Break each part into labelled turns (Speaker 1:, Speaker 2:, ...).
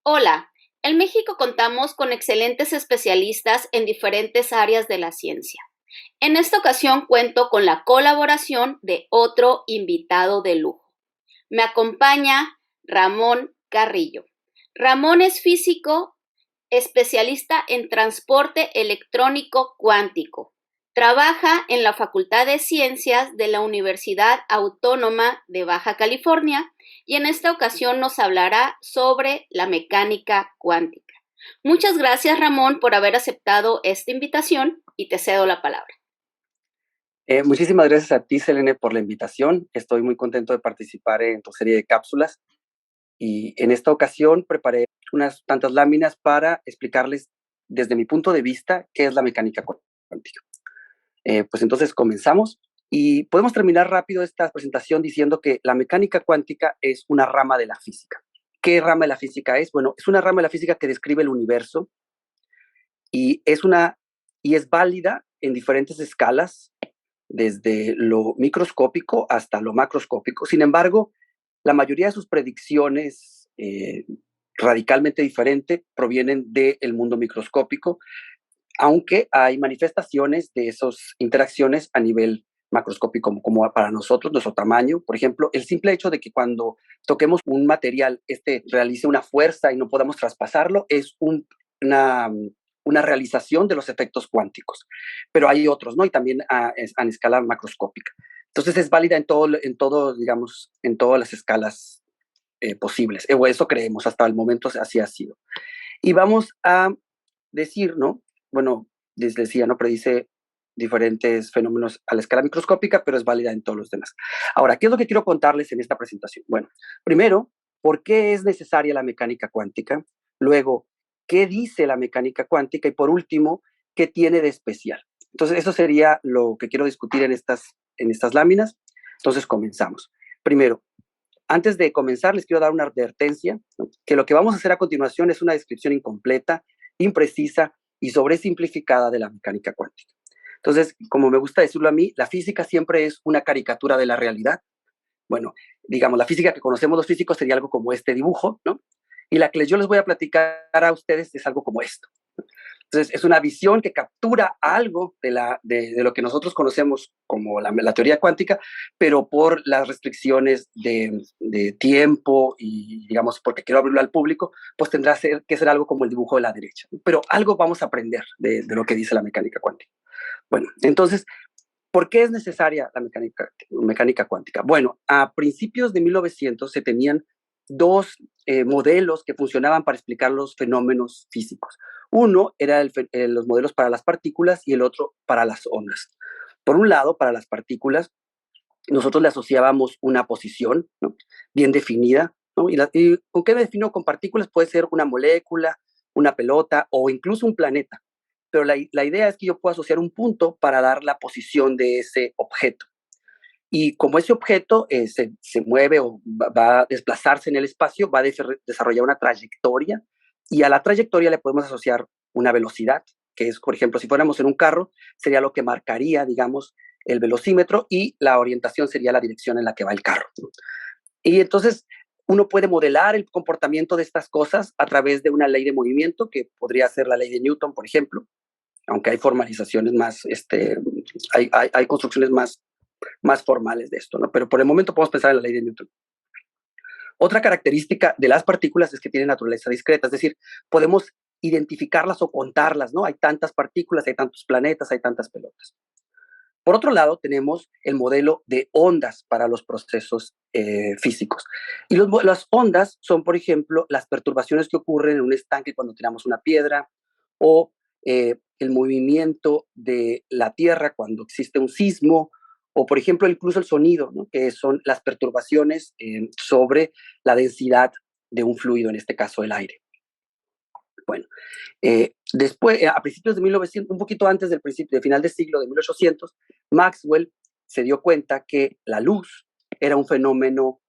Speaker 1: Hola, en México contamos con excelentes especialistas en diferentes áreas de la ciencia. En esta ocasión cuento con la colaboración de otro invitado de lujo. Me acompaña Ramón Carrillo. Ramón es físico, especialista en transporte electrónico cuántico. Trabaja en la Facultad de Ciencias de la Universidad Autónoma de Baja California y en esta ocasión nos hablará sobre la mecánica cuántica. Muchas gracias, Ramón, por haber aceptado esta invitación y te cedo la palabra.
Speaker 2: Muchísimas gracias a ti, Selene, por la invitación. Estoy muy contento de participar en tu serie de cápsulas y en esta ocasión preparé unas tantas láminas para explicarles desde mi punto de vista qué es la mecánica cuántica. Pues entonces comenzamos y podemos terminar rápido esta presentación diciendo que la mecánica cuántica es una rama de la física. ¿Qué rama de la física es? Bueno, es una rama de la física que describe el universo y es válida en diferentes escalas desde lo microscópico hasta lo macroscópico. Sin embargo, la mayoría de sus predicciones radicalmente diferentes provienen del mundo microscópico, aunque hay manifestaciones de esas interacciones a nivel macroscópico, como para nosotros, nuestro tamaño. Por ejemplo, el simple hecho de que cuando toquemos un material, realice una fuerza y no podamos traspasarlo, es una realización de los efectos cuánticos. Pero hay otros, ¿no? Y también a escala macroscópica. Entonces es válida digamos, en todas las escalas posibles. O eso creemos, hasta el momento así ha sido. Y vamos a decir, ¿no? Bueno, les decía, ¿no? Predice diferentes fenómenos a la escala microscópica, pero es válida en todos los demás. Ahora, ¿qué es lo que quiero contarles en esta presentación? Bueno, primero, ¿por qué es necesaria la mecánica cuántica? Luego, ¿qué dice la mecánica cuántica? Y por último, ¿qué tiene de especial? Entonces, eso sería lo que quiero discutir en estas láminas. Entonces, comenzamos. Primero, antes de comenzar, les quiero dar una advertencia, ¿no? Que lo que vamos a hacer a continuación es una descripción incompleta, imprecisa y sobresimplificada de la mecánica cuántica. Entonces, como me gusta decirlo a mí, la física siempre es una caricatura de la realidad. Bueno, digamos, la física que conocemos los físicos sería algo como este dibujo, ¿no? Y la que yo les voy a platicar a ustedes es algo como esto. Entonces, es una visión que captura algo de lo que nosotros conocemos como la teoría cuántica, pero por las restricciones de tiempo y, digamos, porque quiero abrirlo al público, pues tendrá que ser algo como el dibujo de la derecha. Pero algo vamos a aprender de lo que dice la mecánica cuántica. Bueno, entonces, ¿por qué es necesaria la mecánica cuántica? Bueno, a principios de 1900 se tenían dos modelos que funcionaban para explicar los fenómenos físicos. Uno era los modelos para las partículas y el otro para las ondas. Por un lado, para las partículas, nosotros le asociábamos una posición, ¿no? Bien definida, ¿no? ¿Y con qué me defino con partículas? Puede ser una molécula, una pelota o incluso un planeta. Pero la idea es que yo puedo asociar un punto para dar la posición de ese objeto. Y como ese objeto se mueve o va a desplazarse en el espacio, va a desarrollar una trayectoria y a la trayectoria le podemos asociar una velocidad, que es, por ejemplo, si fuéramos en un carro, sería lo que marcaría, digamos, el velocímetro y la orientación sería la dirección en la que va el carro. Y entonces uno puede modelar el comportamiento de estas cosas a través de una ley de movimiento, que podría ser la ley de Newton, por ejemplo, aunque hay formalizaciones más, hay construcciones más formales de esto, ¿no? Pero por el momento podemos pensar en la ley de Newton. Otra característica de las partículas es que tienen naturaleza discreta, es decir, podemos identificarlas o contarlas, ¿no? Hay tantas partículas, hay tantos planetas, hay tantas pelotas. Por otro lado, tenemos el modelo de ondas para los procesos físicos. Y las ondas son, por ejemplo, las perturbaciones que ocurren en un estanque cuando tiramos una piedra o el movimiento de la Tierra cuando existe un sismo o, por ejemplo, incluso el sonido, ¿no? Que son las perturbaciones sobre la densidad de un fluido, en este caso el aire. Bueno, después, a principios de 1900, un poquito antes del final del siglo de 1800, Maxwell se dio cuenta que la luz era un fenómeno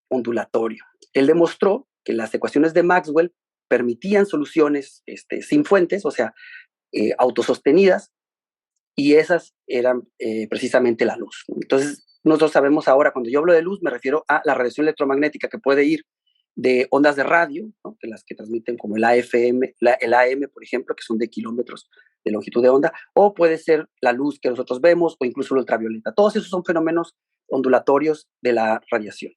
Speaker 2: ondulatorio. Él demostró que las ecuaciones de Maxwell permitían soluciones sin fuentes, o sea, autosostenidas, y esas eran precisamente la luz. Entonces, nosotros sabemos ahora, cuando yo hablo de luz, me refiero a la radiación electromagnética que puede ir de ondas de radio, ¿no? De las que transmiten como el AFM, el AM, por ejemplo, que son de kilómetros de longitud de onda, o puede ser la luz que nosotros vemos o incluso la ultravioleta. Todos esos son fenómenos ondulatorios de la radiación.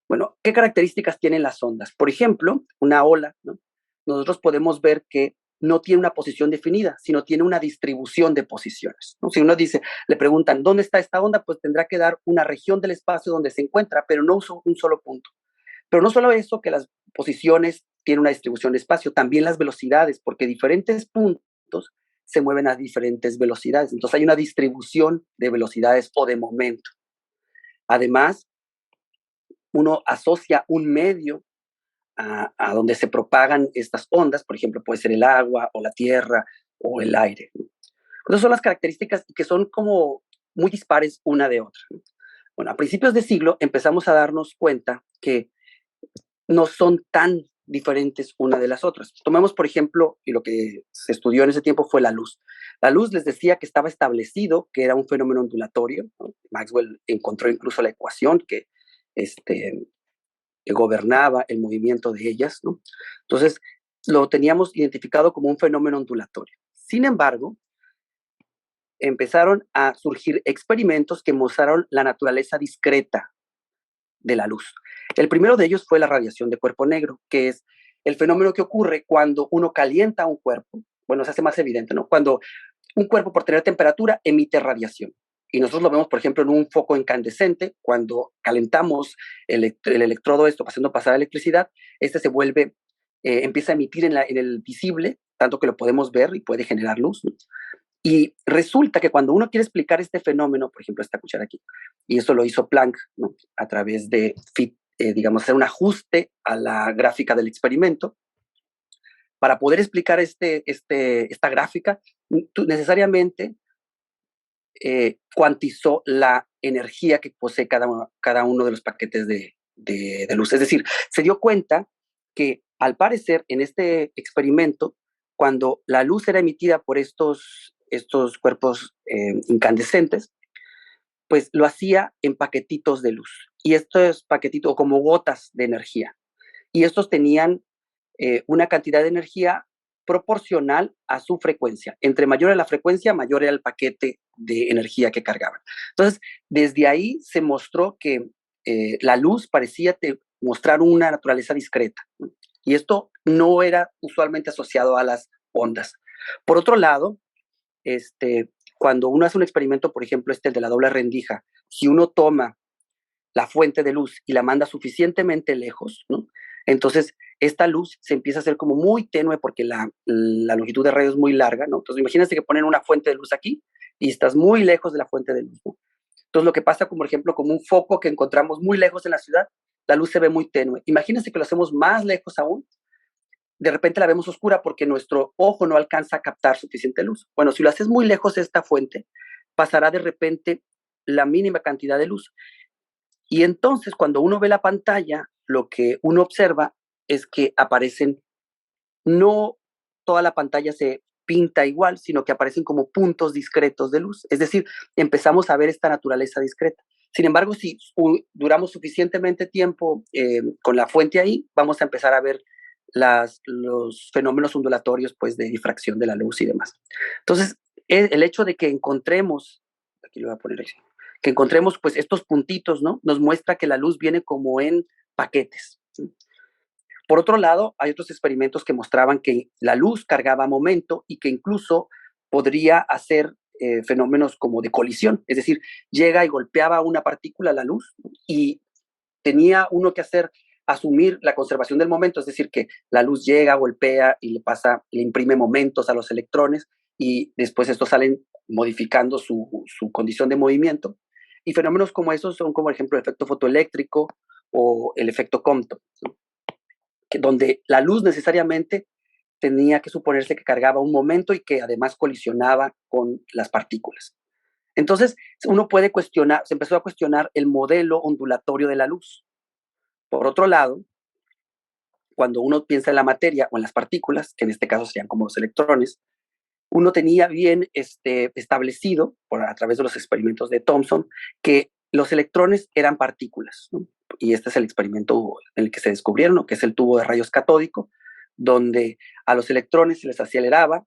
Speaker 2: Bueno, ¿qué características tienen las ondas? Por ejemplo, una ola, ¿no? Nosotros podemos ver que no tiene una posición definida, sino tiene una distribución de posiciones, ¿no? Si uno dice, le preguntan, ¿dónde está esta onda? Pues tendrá que dar una región del espacio donde se encuentra, pero no un solo punto. Pero no solo eso, que las posiciones tienen una distribución de espacio, también las velocidades, porque diferentes puntos se mueven a diferentes velocidades. Entonces hay una distribución de velocidades o de momento. Además, uno asocia un medio a donde se propagan estas ondas, por ejemplo, puede ser el agua o la tierra o el aire. Esas son las características que son como muy dispares una de otra. Bueno, a principios de siglo empezamos a darnos cuenta que no son tan diferentes una de las otras. Tomemos, por ejemplo, y lo que se estudió en ese tiempo fue la luz. La luz les decía que estaba establecido que era un fenómeno ondulatorio, ¿no? Maxwell encontró incluso la ecuación que gobernaba el movimiento de ellas, ¿no? Entonces, lo teníamos identificado como un fenómeno ondulatorio. Sin embargo, empezaron a surgir experimentos que mostraron la naturaleza discreta de la luz. El primero de ellos fue la radiación de cuerpo negro, que es el fenómeno que ocurre cuando uno calienta un cuerpo. Bueno, se hace más evidente, ¿no? Cuando un cuerpo, por tener temperatura, emite radiación. Y nosotros lo vemos, por ejemplo, en un foco incandescente. Cuando calentamos el electrodo, haciendo pasar electricidad, se vuelve, empieza a emitir en el visible, tanto que lo podemos ver y puede generar luz, ¿no? Y resulta que cuando uno quiere explicar este fenómeno, por ejemplo, esta cuchara aquí, y eso lo hizo Planck, ¿no? A través de, digamos, hacer un ajuste a la gráfica del experimento, para poder explicar esta gráfica, necesariamente cuantizó la energía que posee cada uno de los paquetes de luz. Es decir, se dio cuenta que al parecer en este experimento, cuando la luz era emitida por estos cuerpos incandescentes, pues lo hacía en paquetitos de luz. Y estos paquetitos, como gotas de energía. Y estos tenían una cantidad de energía proporcional a su frecuencia. Entre mayor era la frecuencia, mayor era el paquete de energía que cargaban. Entonces, desde ahí se mostró que la luz parecía mostrar una naturaleza discreta, ¿no? Y esto no era usualmente asociado a las ondas. Por otro lado, cuando uno hace un experimento, por ejemplo, el de la doble rendija, si uno toma la fuente de luz y la manda suficientemente lejos, ¿no? Entonces esta luz se empieza a hacer como muy tenue porque la longitud de radio es muy larga, ¿no? Entonces imagínense que ponen una fuente de luz aquí y estás muy lejos de la fuente de luz, ¿no? Entonces lo que pasa, como por ejemplo, como un foco que encontramos muy lejos en la ciudad, la luz se ve muy tenue. Imagínense que lo hacemos más lejos aún, de repente la vemos oscura porque nuestro ojo no alcanza a captar suficiente luz. Bueno, si lo haces muy lejos de esta fuente, pasará de repente la mínima cantidad de luz. Y entonces cuando uno ve la pantalla, lo que uno observa es que aparecen, no toda la pantalla se pinta igual, sino que aparecen como puntos discretos de luz. Es decir, empezamos a ver esta naturaleza discreta. Sin embargo, si duramos suficientemente tiempo con la fuente ahí, vamos a empezar a ver los fenómenos ondulatorios, pues, de difracción de la luz y demás. Entonces, el hecho de que encontremos, aquí lo voy a poner así, que encontremos pues estos puntitos, ¿no? Nos muestra que la luz viene como en paquetes, ¿sí? Por otro lado, hay otros experimentos que mostraban que la luz cargaba momento y que incluso podría hacer fenómenos como de colisión, es decir, llega y golpeaba una partícula la luz, ¿no? Y tenía uno que asumir la conservación del momento, es decir, que la luz llega, golpea y le imprime momentos a los electrones y después estos salen modificando su condición de movimiento. Y fenómenos como esos son, como por ejemplo, el efecto fotoeléctrico o el efecto Compton, ¿no? Donde la luz necesariamente tenía que suponerse que cargaba un momento y que además colisionaba con las partículas. Entonces, uno puede cuestionar, se empezó a cuestionar el modelo ondulatorio de la luz. Por otro lado, cuando uno piensa en la materia o en las partículas, que en este caso serían como los electrones, uno tenía bien establecido, a través de los experimentos de Thomson, que los electrones eran partículas, ¿no? y este es el experimento en el que se descubrieron, ¿no? Que es el tubo de rayos catódico, donde a los electrones se les aceleraba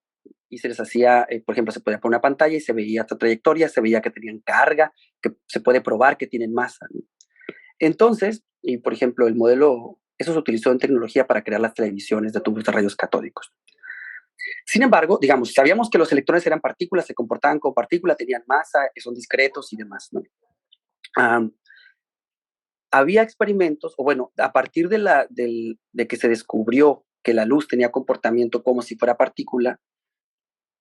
Speaker 2: y se les hacía, por ejemplo, se podía poner una pantalla y se veía esta trayectoria, se veía que tenían carga, que se puede probar que tienen masa, ¿no? Entonces, y por ejemplo, el modelo, eso se utilizó en tecnología para crear las televisiones de tubos de rayos catódicos. Sin embargo, digamos, sabíamos que los electrones eran partículas, se comportaban como partículas, tenían masa, son discretos y demás, ¿no? Había experimentos, o bueno, a partir de que se descubrió que la luz tenía comportamiento como si fuera partícula,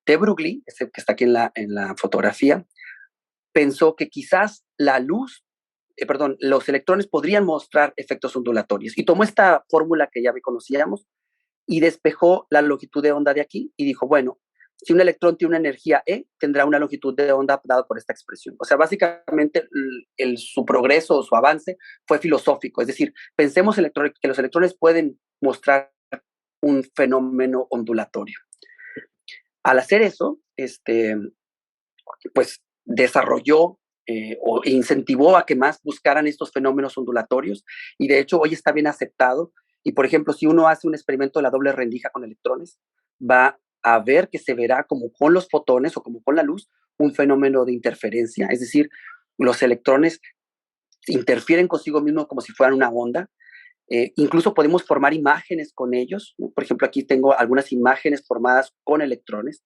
Speaker 2: de Broglie, ese que está aquí en la fotografía, pensó que quizás la luz, los electrones podrían mostrar efectos ondulatorios. Y tomó esta fórmula que ya conocíamos y despejó la longitud de onda de aquí y dijo, bueno, si un electrón tiene una energía E, tendrá una longitud de onda dada por esta expresión. O sea, básicamente su progreso o su avance fue filosófico. Es decir, pensemos que los electrones pueden mostrar un fenómeno ondulatorio. Al hacer eso, pues desarrolló o incentivó a que más buscaran estos fenómenos ondulatorios y de hecho hoy está bien aceptado. Y por ejemplo, si uno hace un experimento de la doble rendija con electrones, va a ver que se verá como con los fotones o como con la luz un fenómeno de interferencia, es decir, los electrones interfieren consigo mismo como si fueran una onda. Incluso podemos formar imágenes con ellos, ¿no? Por ejemplo, aquí tengo algunas imágenes formadas con electrones,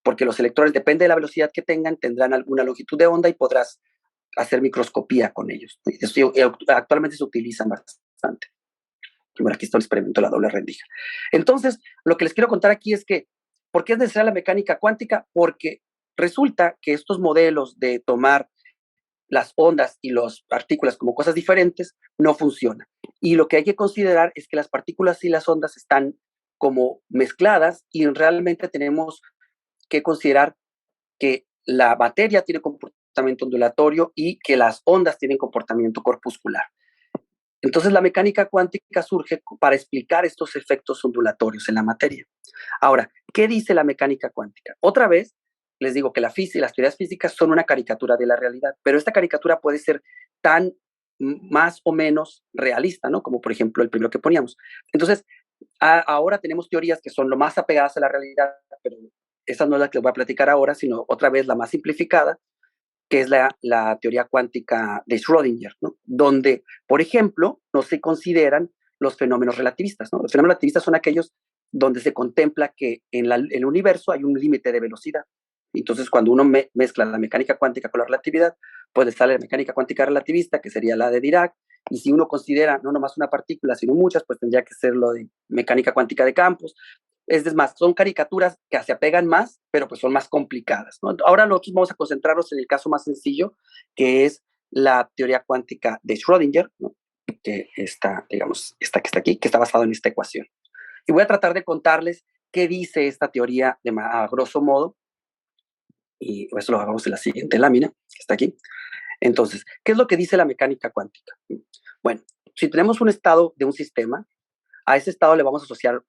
Speaker 2: porque los electrones, depende de la velocidad que tengan, tendrán alguna longitud de onda y podrás hacer microscopía con ellos. Actualmente se utilizan bastante. Bueno, aquí está el experimento de la doble rendija. Entonces, lo que les quiero contar aquí es que, ¿por qué es necesaria la mecánica cuántica? Porque resulta que estos modelos de tomar las ondas y las partículas como cosas diferentes no funcionan. Y lo que hay que considerar es que las partículas y las ondas están como mezcladas y realmente tenemos que considerar que la materia tiene comportamiento ondulatorio y que las ondas tienen comportamiento corpuscular. Entonces la mecánica cuántica surge para explicar estos efectos ondulatorios en la materia. Ahora, ¿qué dice la mecánica cuántica? Otra vez, les digo que la física y las teorías físicas son una caricatura de la realidad, pero esta caricatura puede ser tan más o menos realista, ¿no? Como por ejemplo el primero que poníamos. Entonces, ahora tenemos teorías que son lo más apegadas a la realidad, pero esa no es la que les voy a platicar ahora, sino otra vez la más simplificada, que es la teoría cuántica de Schrödinger, ¿no? Donde, por ejemplo, no se consideran los fenómenos relativistas, ¿no? Los fenómenos relativistas son aquellos donde se contempla que en el universo hay un límite de velocidad. Entonces, cuando uno mezcla la mecánica cuántica con la relatividad, pues le sale la mecánica cuántica relativista, que sería la de Dirac, y si uno considera no nomás una partícula, sino muchas, pues tendría que ser lo de mecánica cuántica de campos. Es más, son caricaturas que se apegan más, pero pues son más complicadas, ¿no? Ahora nosotros vamos a concentrarnos en el caso más sencillo, que es la teoría cuántica de Schrödinger, ¿no? Que está, digamos, esta que está aquí, que está basado en esta ecuación. Y voy a tratar de contarles qué dice esta teoría a grosso modo, y eso lo hagamos en la siguiente lámina, que está aquí. Entonces, ¿qué es lo que dice la mecánica cuántica? Bueno, si tenemos un estado de un sistema, a ese estado le vamos a asociar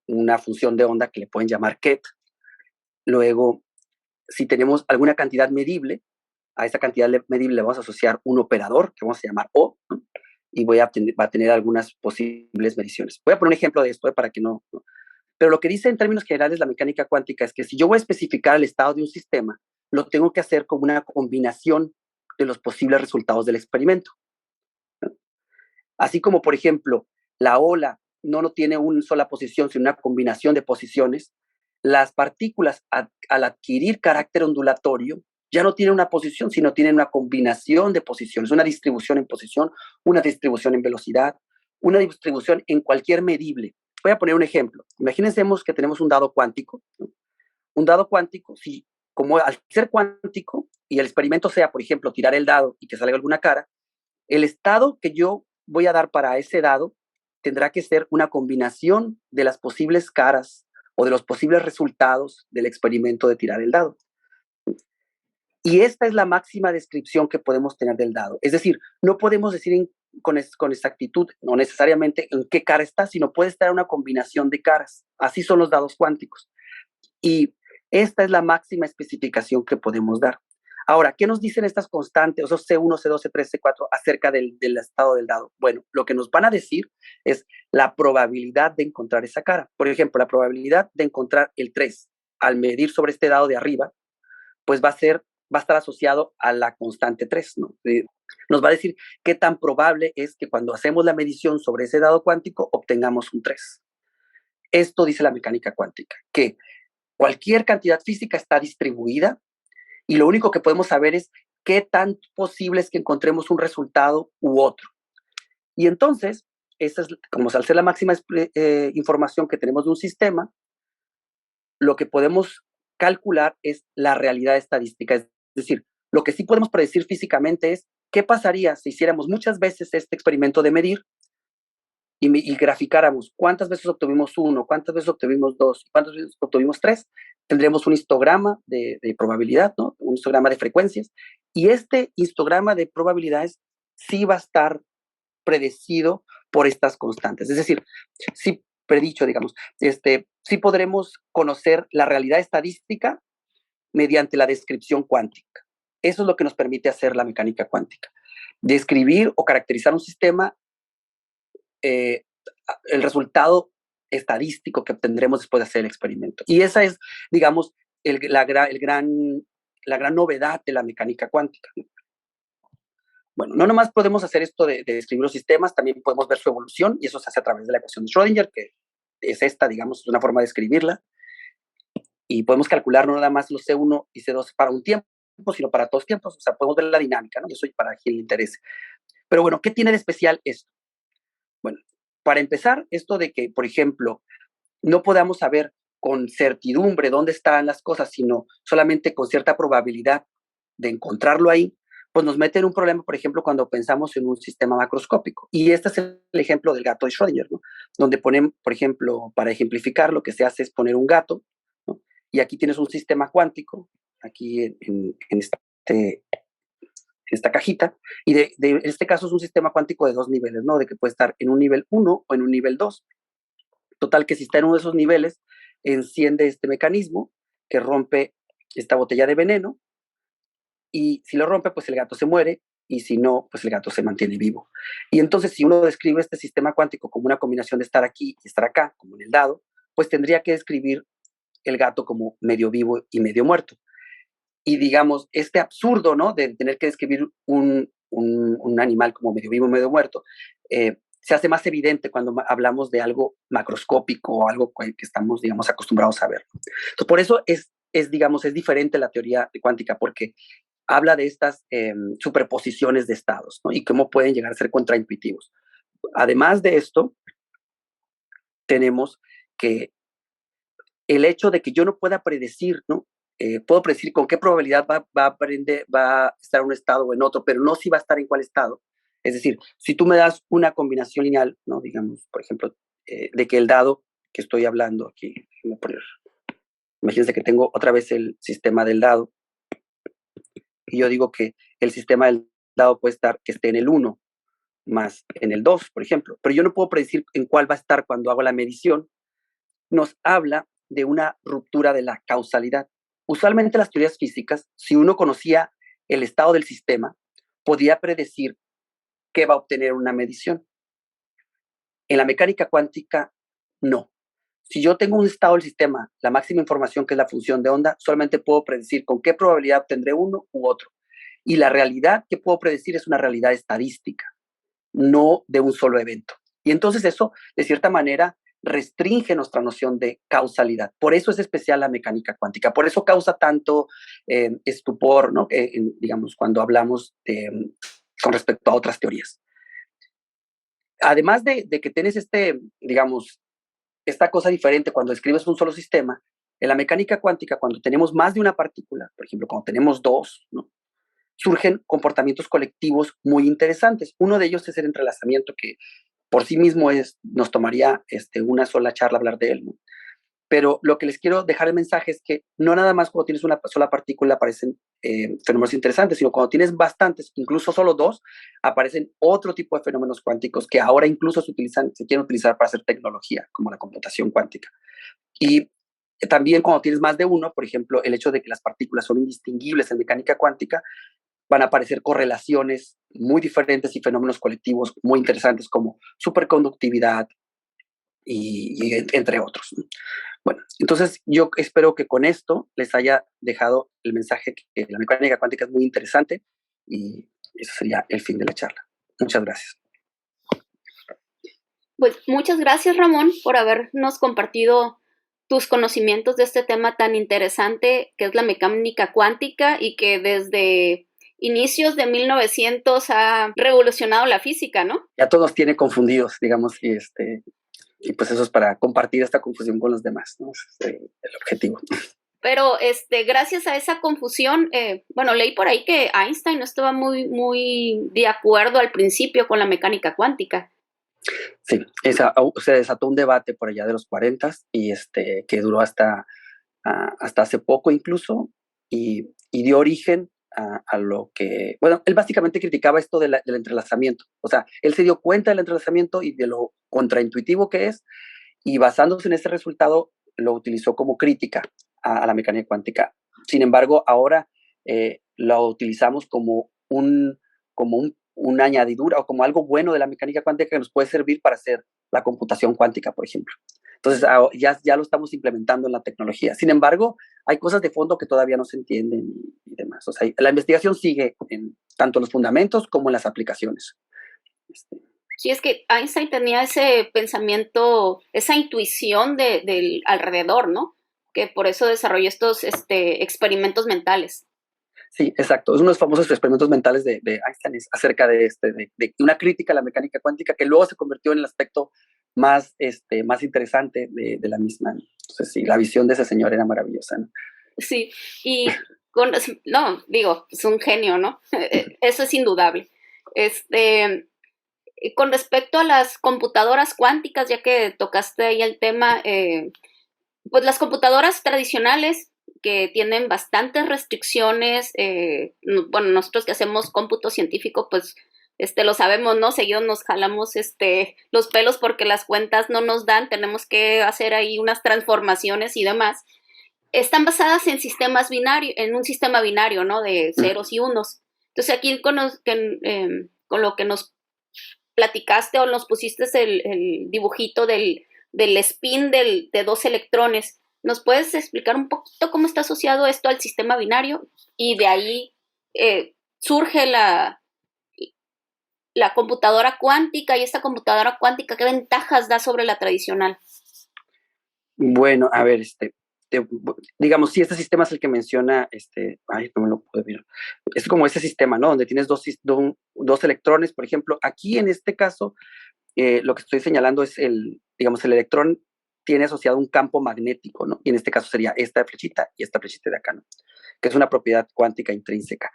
Speaker 2: una función de onda que le pueden llamar ket. Luego, si tenemos alguna cantidad medible, a esa cantidad medible le vamos a asociar un operador que vamos a llamar O, ¿no? Y va a tener algunas posibles mediciones. Voy a poner un ejemplo de esto para que no. Pero lo que dice en términos generales la mecánica cuántica es que si yo voy a especificar el estado de un sistema, lo tengo que hacer como una combinación de los posibles resultados del experimento, ¿no? Así como, por ejemplo, la ola no tiene una sola posición, sino una combinación de posiciones, las partículas al adquirir carácter ondulatorio ya no tienen una posición, sino tienen una combinación de posiciones, una distribución en posición, una distribución en velocidad, una distribución en cualquier medible. Voy a poner un ejemplo. Imagínense que tenemos un dado cuántico, ¿no? Un dado cuántico, si como al ser cuántico y el experimento sea, por ejemplo, tirar el dado y que salga alguna cara, el estado que yo voy a dar para ese dado tendrá que ser una combinación de las posibles caras o de los posibles resultados del experimento de tirar el dado. Y esta es la máxima descripción que podemos tener del dado. Es decir, no podemos decir con exactitud, no necesariamente en qué cara está, sino puede estar una combinación de caras. Así son los dados cuánticos. Y esta es la máxima especificación que podemos dar. Ahora, ¿qué nos dicen estas constantes, esos C1, C2, C3, C4, acerca del estado del dado? Bueno, lo que nos van a decir es la probabilidad de encontrar esa cara. Por ejemplo, la probabilidad de encontrar el 3 al medir sobre este dado de arriba, pues va a estar asociado a la constante 3, ¿no? Nos va a decir qué tan probable es que cuando hacemos la medición sobre ese dado cuántico obtengamos un 3. Esto dice la mecánica cuántica, que cualquier cantidad física está distribuida y lo único que podemos saber es qué tan posible es que encontremos un resultado u otro. Y entonces, esa es como al ser la máxima información que tenemos de un sistema, lo que podemos calcular es la realidad estadística. Es decir, lo que sí podemos predecir físicamente es qué pasaría si hiciéramos muchas veces este experimento de medir y graficáramos cuántas veces obtuvimos 1, cuántas veces obtuvimos 2, cuántas veces obtuvimos 3, tendremos un histograma de probabilidad, ¿no? Un histograma de frecuencias, y este histograma de probabilidades sí va a estar predecido por estas constantes. Es decir, sí predicho, digamos, sí podremos conocer la realidad estadística mediante la descripción cuántica. Eso es lo que nos permite hacer la mecánica cuántica. Describir o caracterizar un sistema, el resultado estadístico que obtendremos después de hacer el experimento. Y esa es, digamos, la gran novedad de la mecánica cuántica. Bueno, no nomás podemos hacer esto de describir los sistemas, también podemos ver su evolución, y eso se hace a través de la ecuación de Schrödinger, que es esta, digamos, una forma de escribirla. Y podemos calcular no nada más los C1 y C2 para un tiempo, sino para todos tiempos. O sea, podemos ver la dinámica, ¿no? Y eso para quien le interese. Pero bueno, ¿qué tiene de especial esto? Bueno, para empezar, esto de que, por ejemplo, no podamos saber con certidumbre dónde están las cosas, sino solamente con cierta probabilidad de encontrarlo ahí, pues nos mete en un problema, por ejemplo, cuando pensamos en un sistema macroscópico. Y este es el ejemplo del gato de Schrödinger, ¿no? Donde ponen, por ejemplo, para ejemplificar, lo que se hace es poner un gato, ¿no? Y aquí tienes un sistema cuántico, aquí en esta cajita, y en este caso es un sistema cuántico de 2 niveles, ¿no? De que puede estar en un nivel 1 o en un nivel 2. Total, que si está en uno de esos niveles, enciende este mecanismo que rompe esta botella de veneno, y si lo rompe, pues el gato se muere, y si no, pues el gato se mantiene vivo. Y entonces, si uno describe este sistema cuántico como una combinación de estar aquí y estar acá, como en el dado, pues tendría que describir el gato como medio vivo y medio muerto. Y digamos, este absurdo, ¿no? De tener que describir un animal como medio vivo, medio muerto, se hace más evidente cuando hablamos de algo macroscópico o algo que estamos, digamos, acostumbrados a ver. Entonces, por eso digamos, es diferente la teoría cuántica, porque habla de estas superposiciones de estados, ¿no? Y cómo pueden llegar a ser contraintuitivos. Además de esto, tenemos que el hecho de que yo no pueda predecir, ¿no? Puedo predecir con qué probabilidad va a estar en un estado o en otro, pero no si va a estar en cuál estado. Es decir, si tú me das una combinación lineal, ¿no? Digamos, por ejemplo, de que el dado que estoy hablando aquí, voy a poner, imagínense que tengo otra vez el sistema del dado, y yo digo que el sistema del dado puede estar que esté en el 1 más en el 2, por ejemplo, pero yo no puedo predecir en cuál va a estar cuando hago la medición. Nos habla de una ruptura de la causalidad. Usualmente las teorías físicas, si uno conocía el estado del sistema, podía predecir qué va a obtener una medición. En la mecánica cuántica, no. Si yo tengo un estado del sistema, la máxima información que es la función de onda, solamente puedo predecir con qué probabilidad obtendré uno u otro. Y la realidad que puedo predecir es una realidad estadística, no de un solo evento. Y entonces eso, de cierta manera, restringe nuestra noción de causalidad. Por eso es especial la mecánica cuántica. Por eso causa tanto estupor, ¿no? Digamos, cuando hablamos con respecto a otras teorías. Además de que tienes digamos, esta cosa diferente cuando escribes un solo sistema, en la mecánica cuántica, cuando tenemos más de una partícula, por ejemplo, cuando tenemos dos, ¿no? Surgen comportamientos colectivos muy interesantes. Uno de ellos es el entrelazamiento, que por sí mismo nos tomaría una sola charla hablar de él, ¿no? Pero lo que les quiero dejar el mensaje es que no nada más cuando tienes una sola partícula aparecen fenómenos interesantes, sino cuando tienes bastantes, incluso solo dos, aparecen otro tipo de fenómenos cuánticos que ahora incluso se quieren utilizar para hacer tecnología, como la computación cuántica. Y También cuando tienes más de uno, por ejemplo, el hecho de que las partículas son indistinguibles en mecánica cuántica, van a aparecer correlaciones muy diferentes y fenómenos colectivos muy interesantes como superconductividad y entre otros. Bueno, entonces yo espero que con esto les haya dejado el mensaje que la mecánica cuántica es muy interesante y eso sería el fin de la charla. Muchas gracias.
Speaker 1: Pues muchas gracias, Ramón, por habernos compartido tus conocimientos de este tema tan interesante que es la mecánica cuántica y que desde inicios de 1900 ha revolucionado la física, ¿no?
Speaker 2: Ya todos tiene confundidos, digamos, y pues eso es para compartir esta confusión con los demás, ¿no? Ese es el objetivo.
Speaker 1: Pero gracias a esa confusión, bueno, leí por ahí que Einstein no estaba muy de acuerdo al principio con la mecánica cuántica.
Speaker 2: Sí, se desató un debate por allá de los 40 y que duró hasta hace poco incluso y dio origen a lo que, bueno, él básicamente criticaba esto del entrelazamiento, o sea, él se dio cuenta del entrelazamiento y de lo contraintuitivo que es y basándose en ese resultado lo utilizó como crítica a la mecánica cuántica. Sin embargo, ahora lo utilizamos como una añadidura o como algo bueno de la mecánica cuántica que nos puede servir para hacer la computación cuántica, por ejemplo. Entonces, ya lo estamos implementando en la tecnología. Sin embargo, hay cosas de fondo que todavía no se entienden y demás. O sea, la investigación sigue en tanto los fundamentos como en las aplicaciones.
Speaker 1: Sí, es que Einstein tenía ese pensamiento, esa intuición del alrededor, ¿no? Que por eso desarrolló estos experimentos mentales.
Speaker 2: Sí, exacto. Es uno de los famosos experimentos mentales de Einstein acerca de una crítica a la mecánica cuántica que luego se convirtió en el aspecto más interesante de la misma. Entonces, sí, la visión de ese señor era maravillosa, ¿no?
Speaker 1: Sí, y no, digo, es un genio, ¿no? Eso es indudable. Con respecto a las computadoras cuánticas, ya que tocaste ahí el tema, pues las computadoras tradicionales que tienen bastantes restricciones, bueno, nosotros que hacemos cómputo científico, pues lo sabemos, ¿no? Seguido nos jalamos los pelos porque las cuentas no nos dan, tenemos que hacer ahí unas transformaciones y demás. Están basadas en sistemas binarios, en un sistema binario, ¿no? De ceros y unos. Entonces aquí con lo que nos platicaste o nos pusiste el dibujito del spin de dos electrones. ¿Nos puedes explicar un poquito cómo está asociado esto al sistema binario? Y de ahí surge la computadora cuántica y esta computadora cuántica, ¿qué ventajas da sobre la tradicional?
Speaker 2: Bueno, a ver, digamos, si este sistema es el que menciona, ay, no me lo puedo ver. Es como ese sistema, ¿no? Donde tienes dos electrones, por ejemplo. Aquí, en este caso, lo que estoy señalando es digamos, el electrón tiene asociado un campo magnético, ¿no? Y en este caso sería esta flechita y esta flechita de acá, ¿no? Que es una propiedad cuántica intrínseca.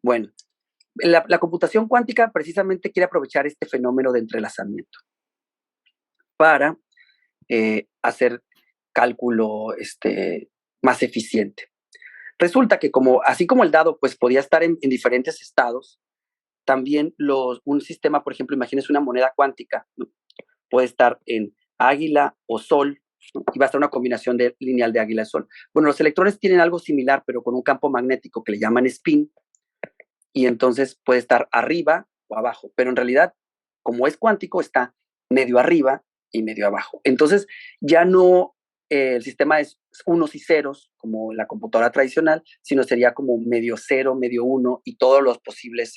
Speaker 2: Bueno, la computación cuántica precisamente quiere aprovechar este fenómeno de entrelazamiento para hacer cálculo más eficiente. Resulta que así como el dado pues podía estar en diferentes estados, también un sistema, por ejemplo, imagínense una moneda cuántica, ¿no? Puede estar en águila o sol, ¿no? Y va a estar una combinación lineal de águila y sol. Bueno, los electrones tienen algo similar, pero con un campo magnético que le llaman spin, y entonces puede estar arriba o abajo, pero en realidad, como es cuántico, está medio arriba y medio abajo. Entonces, ya no el sistema es unos y ceros, como la computadora tradicional, sino sería como medio cero, medio uno y todos los posibles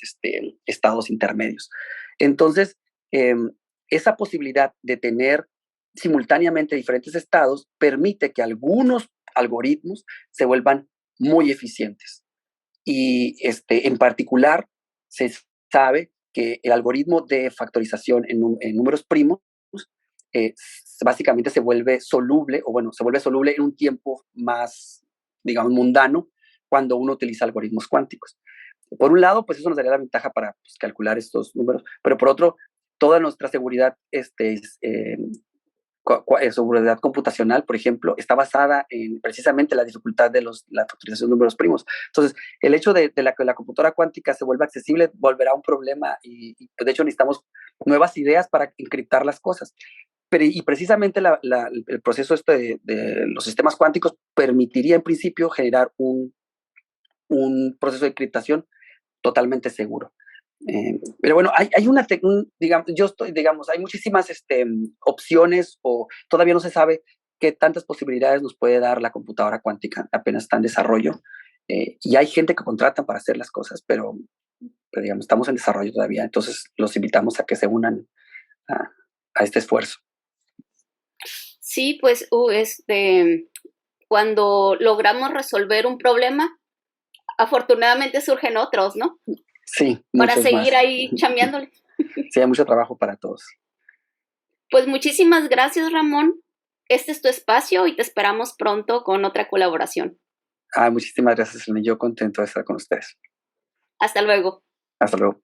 Speaker 2: estados intermedios. Entonces, esa posibilidad de tener simultáneamente diferentes estados permite que algunos algoritmos se vuelvan muy eficientes. Y en particular, se sabe que el algoritmo de factorización en números primos básicamente se vuelve soluble, o bueno, se vuelve soluble en un tiempo más, digamos, mundano cuando uno utiliza algoritmos cuánticos. Por un lado, pues eso nos daría la ventaja para pues, calcular estos números, pero por otro, toda nuestra seguridad seguridad computacional, por ejemplo, está basada en precisamente la dificultad de la factorización de números primos. Entonces, el hecho de que la computadora cuántica se vuelva accesible volverá un problema y de hecho necesitamos nuevas ideas para encriptar las cosas. y precisamente el proceso de los sistemas cuánticos permitiría en principio generar un proceso de encriptación totalmente seguro. Pero bueno, hay digamos, hay muchísimas opciones, o todavía no se sabe qué tantas posibilidades nos puede dar la computadora cuántica, apenas está en desarrollo, y hay gente que contratan para hacer las cosas, pero digamos, estamos en desarrollo todavía, entonces los invitamos a que se unan a, a este esfuerzo.
Speaker 1: Sí, pues cuando logramos resolver un problema, afortunadamente surgen otros, ¿no?
Speaker 2: Sí,
Speaker 1: Para
Speaker 2: muchos más.
Speaker 1: seguir ahí chambeándole.
Speaker 2: Sí, hay mucho trabajo para todos.
Speaker 1: Pues muchísimas gracias, Ramón. Este es tu espacio y te esperamos pronto con otra colaboración.
Speaker 2: Muchísimas gracias, Elena. Yo contento de estar con ustedes.
Speaker 1: Hasta luego.
Speaker 2: Hasta luego.